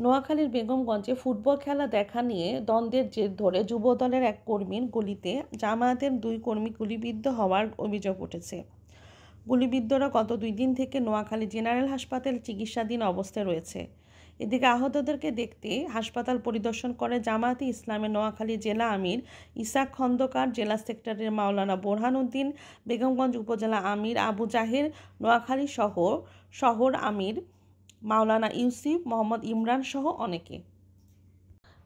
নোয়াখালীর বেগমগঞ্জে ফুটবল খেলা দেখা নিয়ে দ্বন্দ্বের জের ধরে যুবদলের এক কর্মীর গুলিতে জামায়াতের 2 কর্মী গুলিবিদ্ধ হওয়ার অভিযোগ উঠেছে। গুলিবিদ্ধরা গত 2 দিন থেকে নোয়াখালী জেনারেল হাসপাতালে চিকিৎসাধীন অবস্থায় রয়েছে। এদিকে আহতদেরকে দেখতে হাসপাতাল পরিদর্শন করে জামায়াতে ইসলামের নোয়াখালী জেলা আমির ইসাক খন্দকার, জেলা সেক্রেটারি মাওলানা বোরহান উদ্দিন, বেগমগঞ্জ উপজেলা আমির আবু জাহের, নোয়াখালী শহর আমির মাওলানা ইউসুফ মোহাম্মদ ইমরান সহ অনেকে।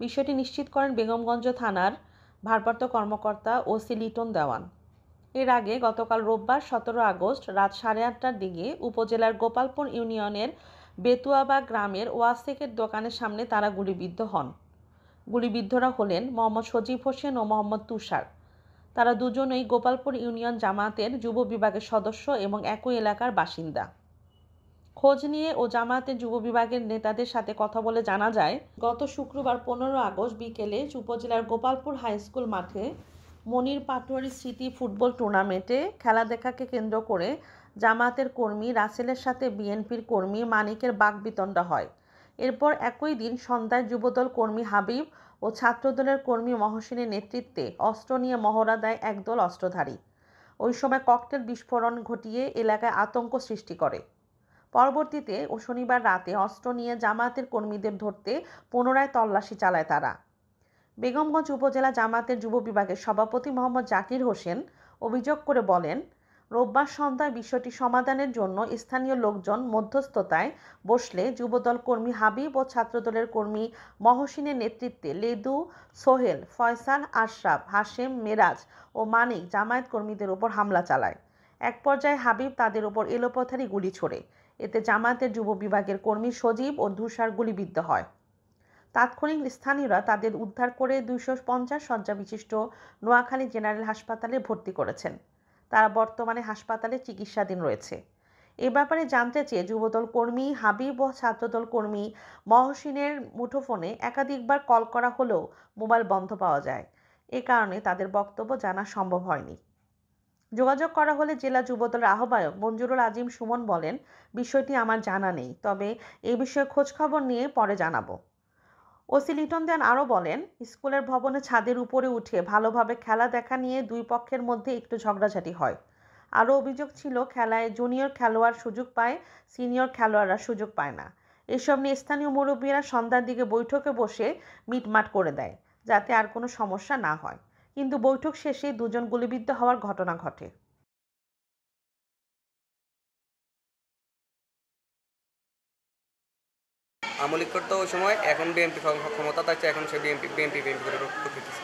বিষয়টি নিশ্চিত করেন বেগমগঞ্জ থানার ভারপ্রাপ্ত কর্মকর্তা ওসি লিটন দেওয়ান। এর আগে গতকাল রোববার 17 আগস্ট রাত 8:30টার দিকে উপজেলার গোপালপুর ইউনিয়নের বেতুয়াবা গ্রামের ওয়াসেকের দোকানের সামনে তারা গুলিবিদ্ধ হন। গুলিবিদ্ধরা হলেন মোহাম্মদ সজীব হোসেন ও মোহাম্মদ তুষার। তারা দুজনেই গোপালপুর ইউনিয়ন জামায়াতের যুব বিভাগের সদস্য এবং একই এলাকার বাসিন্দা। খোঁজ নিয়ে ও জামায়াতের যুব বিভাগের নেতাদের সাথে কথা বলে জানা যায়, গত শুক্রবার 15 আগস্ট বিকেলে উপজেলার গোপালপুর হাইস্কুল মাঠে মনির পাটোয়ারি স্মৃতি ফুটবল টুর্নামেন্টে খেলা দেখাকে কেন্দ্র করে জামায়াতের কর্মী রাসেলের সাথে বিএনপির কর্মী মানিকের বাকবিতণ্ডা হয়। এরপর একই দিন সন্ধ্যায় যুবদল কর্মী হাবিব ও ছাত্রদলের কর্মী মহসিনের নেতৃত্বে অস্ত্র নিয়ে মহড়া দেয় একদল অস্ত্রধারী। ওই সময় ককটেল বিস্ফোরণ ঘটিয়ে এলাকায় আতঙ্ক সৃষ্টি করে। পরবর্তীতে ও শনিবার রাতে অস্ত্র নিয়ে জামায়াতের কর্মীদের ধরতে পুনরায় তল্লাশি চালায় তারা। বেগমগঞ্জ উপজেলা জামায়াতের যুব বিভাগের সভাপতি মোহাম্মদ জাকির হোসেন অভিযোগ করে বলেন, রোববার সন্ধ্যায় বিষয়টি সমাধানের জন্য স্থানীয় লোকজন মধ্যস্থতায় বসলে যুবদল কর্মী হাবিব ও ছাত্রদলের কর্মী মহসিনের নেতৃত্বে লেদু, সোহেল, ফয়সাল, আশরাফ, হাশেম, মেরাজ ও মানিক জামায়াত কর্মীদের উপর হামলা চালায়। এক পর্যায়ে হাবিব তাদের উপর এলোপাথারি গুলি ছোড়ে। এতে জামায়াতের যুব বিভাগের কর্মী সজীব ও তুষার গুলিবিদ্ধ হয়। তাৎক্ষণিক স্থানীয়রা তাদের উদ্ধার করে 250 শয্যা বিশিষ্ট নোয়াখালী জেনারেল হাসপাতালে ভর্তি করেছেন। তারা বর্তমানে হাসপাতালে চিকিৎসাধীন রয়েছে। এ ব্যাপারে জানতে চেয়ে যুবদল কর্মী হাবিব ও ছাত্রদল কর্মী মহসিনের মুঠোফোনে একাধিকবার কল করা হলেও মোবাইল বন্ধ পাওয়া যায়। এ কারণে তাদের বক্তব্য জানা সম্ভব হয়নি। যোগাযোগ করা হলে জেলা যুবদলের আহ্বায়ক মঞ্জুরুল আজিম সুমন বলেন, বিষয়টি আমার জানা নেই, তবে এই বিষয়ে খোঁজখবর নিয়ে পরে জানাবো। ওসি লিটন দেন আরও বলেন, স্কুলের ভবনে ছাদের উপরে উঠে ভালোভাবে খেলা দেখা নিয়ে দুই পক্ষের মধ্যে একটু ঝগড়াঝাটি হয়। আরও অভিযোগ ছিল, খেলায় জুনিয়র খেলোয়াড় সুযোগ পায়, সিনিয়র খেলোয়াড়রা সুযোগ পায় না। এসব নিয়ে স্থানীয় মুরব্বীরা সন্ধ্যার দিকে বৈঠকে বসে মিটমাট করে দেয়, যাতে আর কোনো সমস্যা না হয়। কিন্তু বৈঠক শেষে দুজন গুলিবিদ্ধ হওয়ার ঘটনা ঘটে। আমলিক করতো ওই সময়, এখন বিএনপি ক্ষমতা থাকছে, এখন সে বিএনপি করে করতেছে।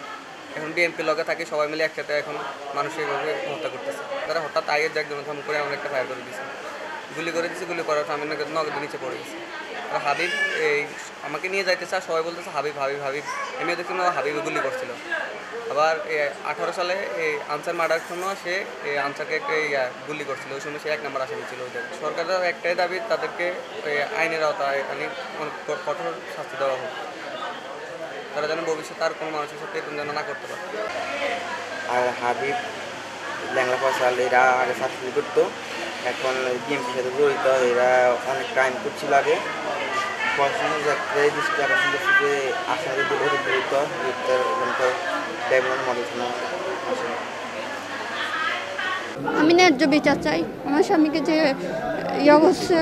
এখন বিএনপির লগে থাকে, সবাই মিলে একসাথে এখন মানুষের এইভাবে হত্যা করতেছে। তারা হঠাৎ আইয়ের একজন থাম করে এমন একটা ফায়ার করে দিয়েছে, গুলি করে দিয়েছে। গুলি করার আমি নগদ নিচে পড়ে গেছে। আর হাবিব এই আমাকে নিয়ে যাইতেছে, আর সবাই বলতেছে হাবিব হাবিব হাবিব। এমনি দেখুন হাবিবে গুলি করছিল। আবার 18 সালে এই আনসার মার্ডার সময় সে আনসারকে একটা গুলি করছিল, ওই সময় সে 1 নম্বর আসামি ছিল। ওদের সরকারের একটাই দাবি, তাদেরকে আইনের আওতায় কঠোর শাস্তি দেওয়া হোক, তারা যেন ভবিষ্যতে আর কোনো মানুষের সাথে এরকম যেন না করতে পারে। আর হাবিব, ল্যাংলা ফয়সাল এরা আগে ছাত্রী করতো, এখন বিএনপির সাথে জড়িত। এরা অনেক ক্রাইম করছিল আগে। পড়াশোনার ক্ষেত্রে দৃষ্টি আকর্ষণ করছে যে আসামের অধিকৃত মডেল থানা আসে। আমি ন্যায্য বিচার চাই। আমার স্বামীকে যে ইয়ে করছে,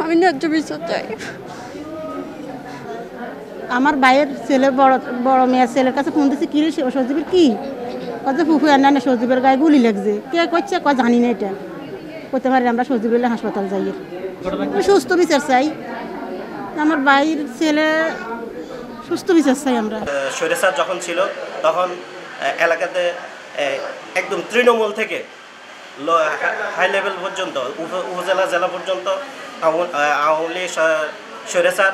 আমি ন্যায্য বিচার চাই। আমার ভাইয়ের ছেলে বড় মেয়ের ছেলের কাছে ফোন দিচ্ছি, কি রে সজীবের কি কথা, ফুফু আর না সজীবের গায়ে গুলি লাগছে, কে করছে কয় জানি না, এটা করতে পারি আমরা সজীবের হাসপাতাল যাই। সুস্থ বিচার চাই, আমার ভাইয়ের ছেলে সুস্থ বিচার চাই আমরা। স্বৈরাচার যখন ছিল তখন এলাকাতে একদম তৃণমূল থেকে হাই লেভেল পর্যন্ত, উপজেলা জেলা পর্যন্ত আওয়ামী লীগ স্বৈরাচার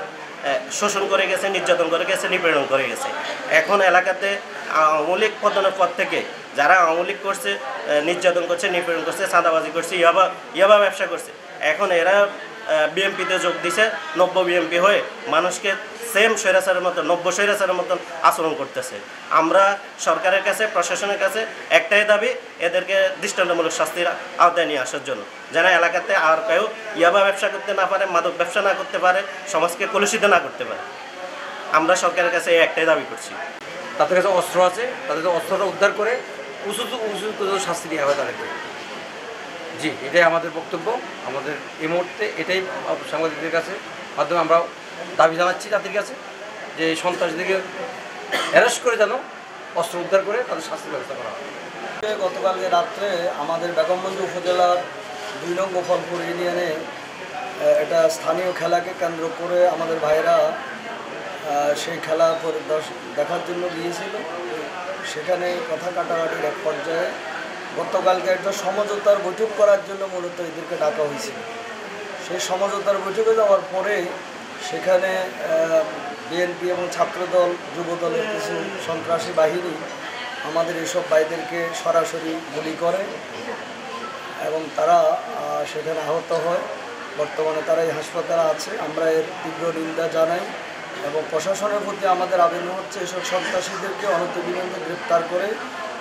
শোষণ করে গেছে, নির্যাতন করে গেছে, নিপীড়ন করে গেছে। এখন এলাকাতে আওয়ামী লীগ পতনের পর থেকে যারা আওয়ামী লীগ করছে, নির্যাতন করছে, নিপীড়ন করছে, চাঁদাবাজি করছে, ইয়াবা ব্যবসা করছে, এখন এরা বিএনপিতে যোগ দিছে, নব্য বিএনপি হয়ে মানুষকে সেম স্বৈরাচারের মতন, নব্য স্বৈরাচারের মতন আচরণ করতেছে। আমরা সরকারের কাছে, প্রশাসনের কাছে একটাই দাবি, এদেরকে দৃষ্টান্তমূলক শাস্তির আওতায় নিয়ে আসার জন্য, যেন এলাকাতে আর কেউ ইয়াবা ব্যবসা করতে না পারে, মাদক ব্যবসা না করতে পারে, সমাজকে কলুষিত না করতে পারে। আমরা সরকারের কাছে এই একটাই দাবি করছি। তাদের কাছে অস্ত্র আছে, তাদের অস্ত্রটা উদ্ধার করে উচিত শাস্তি দেওয়া হয় তাদেরকে। জি, এটাই আমাদের বক্তব্য। আমাদের এই মুহূর্তে এটাই সাংবাদিকদের কাছে মাধ্যমে আমরা দাবি জানাচ্ছি তাদের কাছে যে সন্ত্রাসীদেরকে অ্যারেস্ট করে যেন অস্ত্র উদ্ধার করে তাদের শাস্তির ব্যবস্থা করা হয়। গতকালকে রাত্রে আমাদের বেগমগঞ্জ উপজেলার 2 নং গোপালপুর ইউনিয়নে এটা স্থানীয় খেলাকে কেন্দ্র করে আমাদের ভাইরা সেই খেলা দেখার জন্য গিয়েছিল। সেখানে কথা কাটাকাটির এক পর্যায়ে গতকালকে একটা সমঝোতার বৈঠক করার জন্য মূলত এদেরকে ডাকা হয়েছিল। সেই সমঝোতার বৈঠকে যাওয়ার পরে সেখানে বিএনপি এবং ছাত্রদল, যুবদলের কিছু সন্ত্রাসী বাহিনী আমাদের এসব ভাইদেরকে সরাসরি গুলি করে এবং তারা সেখানে আহত হয়। বর্তমানে তারাই হাসপাতালে আছে। আমরা এর তীব্র নিন্দা জানাই এবং প্রশাসনের প্রতি আমাদের আবেদন হচ্ছে এসব সন্ত্রাসীদেরকে অনতিবিলম্বে গ্রেপ্তার করে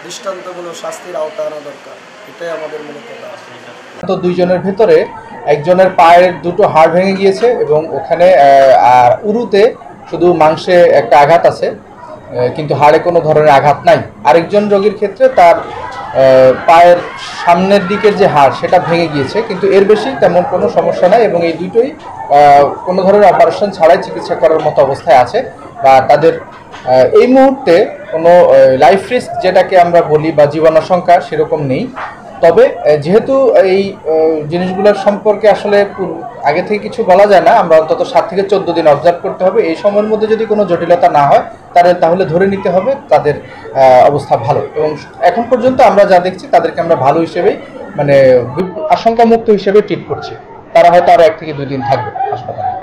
দৃষ্টান্তমূলক শাস্তির আওতায় আনা দরকার। এটাই আমাদের মূলত দাবি। তো 2 জনের ভেতরে একজনের পায়ের 2টো হাড় ভেঙে গিয়েছে এবং ওখানে আর উরুতে শুধু মাংসে একটা আঘাত আছে, কিন্তু হাড়ে কোনো ধরনের আঘাত নাই। আরেকজন রোগীর ক্ষেত্রে তার পায়ের সামনের দিকের যে হাড় সেটা ভেঙে গিয়েছে, কিন্তু এর বেশি তেমন কোনো সমস্যা নাই এবং এই দুটোই কোনো ধরনের অপারেশন ছাড়াই চিকিৎসা করার মতো অবস্থায় আছে বা তাদের এই মুহূর্তে কোনো লাইফ রিস্ক যেটাকে আমরা বলি বা জীবনাশঙ্কা সেরকম নেই। তবে যেহেতু এই জিনিসগুলোর সম্পর্কে আসলে আগে থেকে কিছু বলা যায় না, আমরা অন্তত 7 থেকে 14 দিন অবজার্ভ করতে হবে। এই সময়ের মধ্যে যদি কোনো জটিলতা না হয় তাহলে ধরে নিতে হবে তাদের অবস্থা ভালো, এবং এখন পর্যন্ত আমরা যা দেখছি তাদেরকে আমরা ভালো হিসেবেই মানে আশঙ্কামুক্ত হিসেবে ট্রিট করছি। তারা হয়তো আরও 1 থেকে 2 দিন থাকবে হাসপাতালে।